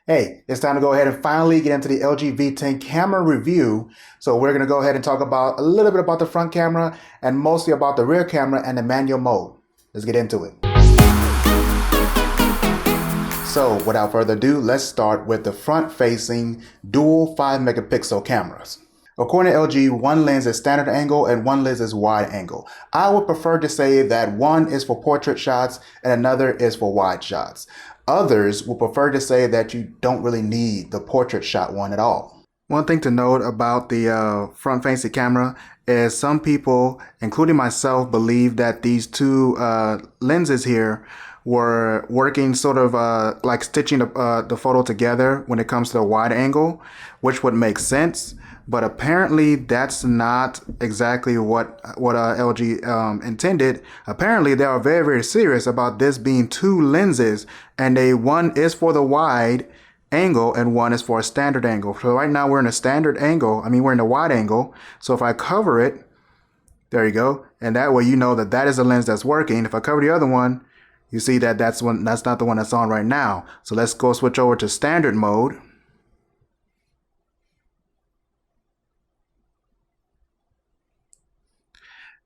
Hey, it's time to go ahead and finally get into the LG V10 camera review. So we're going to go ahead and talk about a little bit about the front camera and mostly about the rear camera and the manual mode. Let's get into it. So without further ado, let's start with the front-facing dual 5 megapixel cameras. According to LG, one lens is standard angle and one lens is wide angle. I would prefer to say that one is for portrait shots and another is for wide shots. Others will prefer to say that you don't really need the portrait shot one at all. One thing to note about the front-facing camera is some people, including myself, believe that these two lenses here were working sort of like stitching the photo together when it comes to the wide angle, which would make sense. But apparently that's not exactly what LG intended. Apparently they are very, very serious about this being two lenses, and one is for the wide angle and one is for a standard angle. So right now we're in a standard angle. We're in a wide angle. So if I cover it, there you go. And that way you know that that is the lens that's working. If I cover the other one, you see that that's not the one that's on right now. So let's go switch over to standard mode.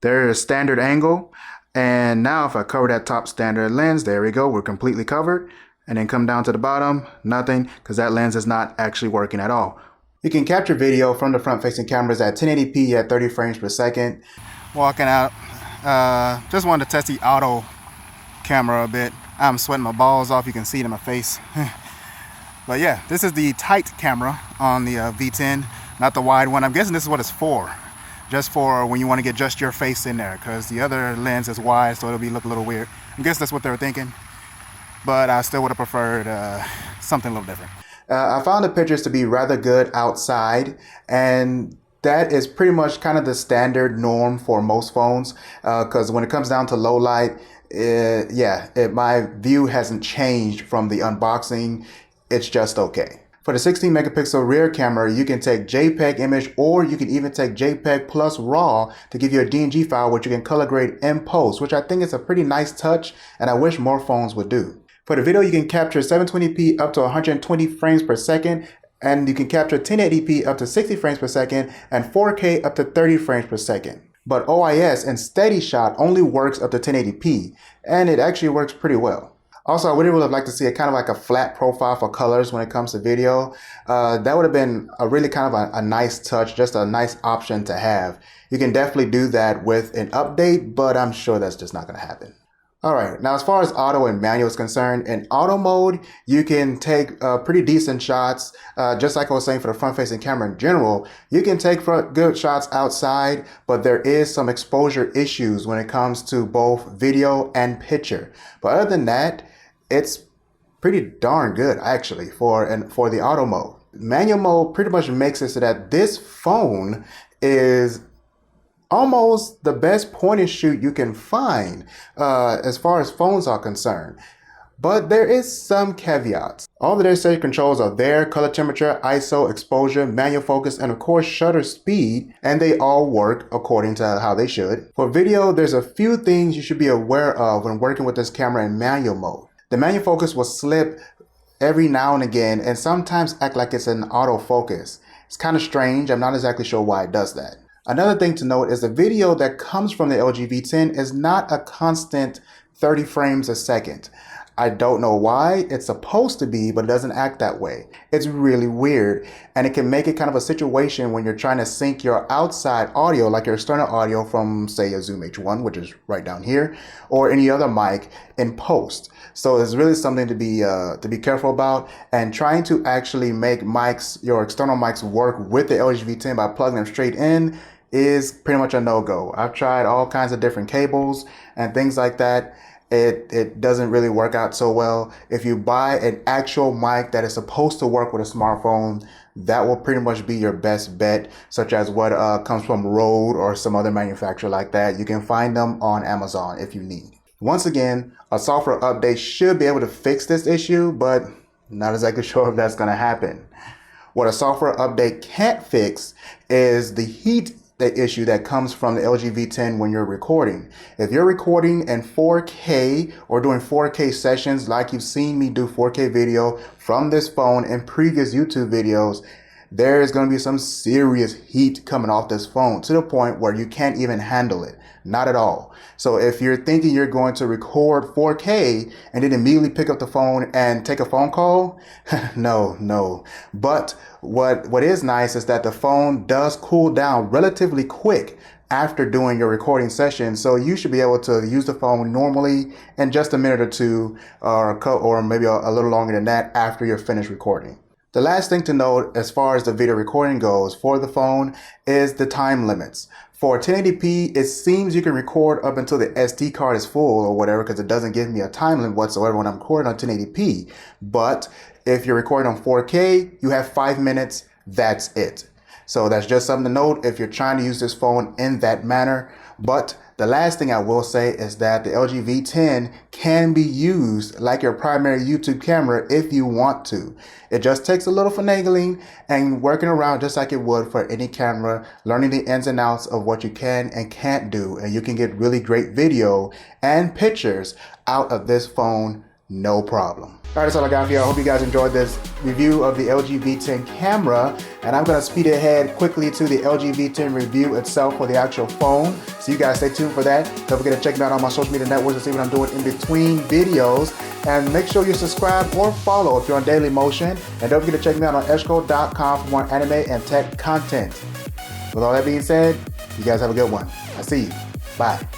There is standard angle. And now if I cover that top standard lens, there we go, we're completely covered. And then come down to the bottom, nothing, because that lens is not actually working at all. You can capture video from the front-facing cameras at 1080p at 30 frames per second. Walking out, just wanted to test the auto camera a bit. I'm sweating my balls off, you can see it in my face. But yeah, this is the tight camera on the V10, not the wide one. I'm guessing this is what it's for. Just for when you want to get just your face in there, because the other lens is wide, so it'll look a little weird. I guess that's what they were thinking, but I still would have preferred something a little different. I found the pictures to be rather good outside, and that is pretty much kind of the standard norm for most phones, because when it comes down to low light, my view hasn't changed from the unboxing. It's just okay. For the 16 megapixel rear camera, you can take JPEG image, or you can even take JPEG plus RAW to give you a DNG file, which you can color grade in post, which I think is a pretty nice touch, and I wish more phones would do. For the video, you can capture 720p up to 120 frames per second, and you can capture 1080p up to 60 frames per second, and 4K up to 30 frames per second. But OIS and steady shot only works up to 1080p, and it actually works pretty well. Also, I would have liked to see a kind of like a flat profile for colors when it comes to video. That would have been a really kind of a nice touch, just a nice option to have. You can definitely do that with an update, but I'm sure that's just not going to happen. All right, now as far as auto and manual is concerned, in auto mode, you can take pretty decent shots. Just like I was saying for the front-facing camera in general, you can take good shots outside, but there is some exposure issues when it comes to both video and picture. But other than that, it's pretty darn good actually for the auto mode. Manual mode pretty much makes it so that this phone is almost the best point and shoot you can find as far as phones are concerned. But there is some caveats. All the necessary controls are there: color temperature, ISO, exposure, manual focus, and of course shutter speed, and they all work according to how they should. For video, there's a few things you should be aware of when working with this camera in manual mode. The manual focus will slip every now and again and sometimes act like it's an autofocus. It's kind of strange. I'm not exactly sure why it does that. Another thing to note is the video that comes from the LG V10 is not a constant 30 frames a second. I don't know why. It's supposed to be, but it doesn't act that way. It's really weird, and it can make it kind of a situation when you're trying to sync your outside audio, like your external audio from, say, a Zoom H1, which is right down here, or any other mic in post. So it's really something to be careful about, and trying to actually make your external mics work with the LG V10 by plugging them straight in is pretty much a no-go. I've tried all kinds of different cables and things like that. It doesn't really work out so well. If you buy an actual mic that is supposed to work with a smartphone, that will pretty much be your best bet, such as what comes from Rode or some other manufacturer like that. You can find them on Amazon if you need. Once again, a software update should be able to fix this issue, but not exactly sure if that's going to happen. What a software update can't fix is the heat the issue that comes from the LG V10 when you're recording. If you're recording in 4K or doing 4K sessions, like you've seen me do 4K video from this phone in previous YouTube videos, there is going to be some serious heat coming off this phone to the point where you can't even handle it. Not at all. So if you're thinking you're going to record 4K and then immediately pick up the phone and take a phone call, no. But what is nice is that the phone does cool down relatively quick after doing your recording session. So you should be able to use the phone normally in just a minute or two, or maybe a little longer than that after you're finished recording. The last thing to note as far as the video recording goes for the phone is the time limits. For 1080p, it seems you can record up until the SD card is full or whatever, because it doesn't give me a time limit whatsoever when I'm recording on 1080p. But if you're recording on 4K, you have 5 minutes, that's it. So that's just something to note if you're trying to use this phone in that manner. But the last thing I will say is that the LG V10 can be used like your primary YouTube camera if you want to. It just takes a little finagling and working around just like it would for any camera, learning the ins and outs of what you can and can't do, and you can get really great video and pictures out of this phone, no problem. All right, that's all I got for you. I hope you guys enjoyed this review of the LG V10 camera, and I'm going to speed ahead quickly to the LG V10 review itself for the actual phone. So you guys stay tuned for that. Don't forget to check me out on my social media networks and see what I'm doing in between videos. And make sure you subscribe or follow if you're on Daily Motion. And don't forget to check me out on Eshcole.com for more anime and tech content. With all that being said, you guys have a good one. I see you. Bye.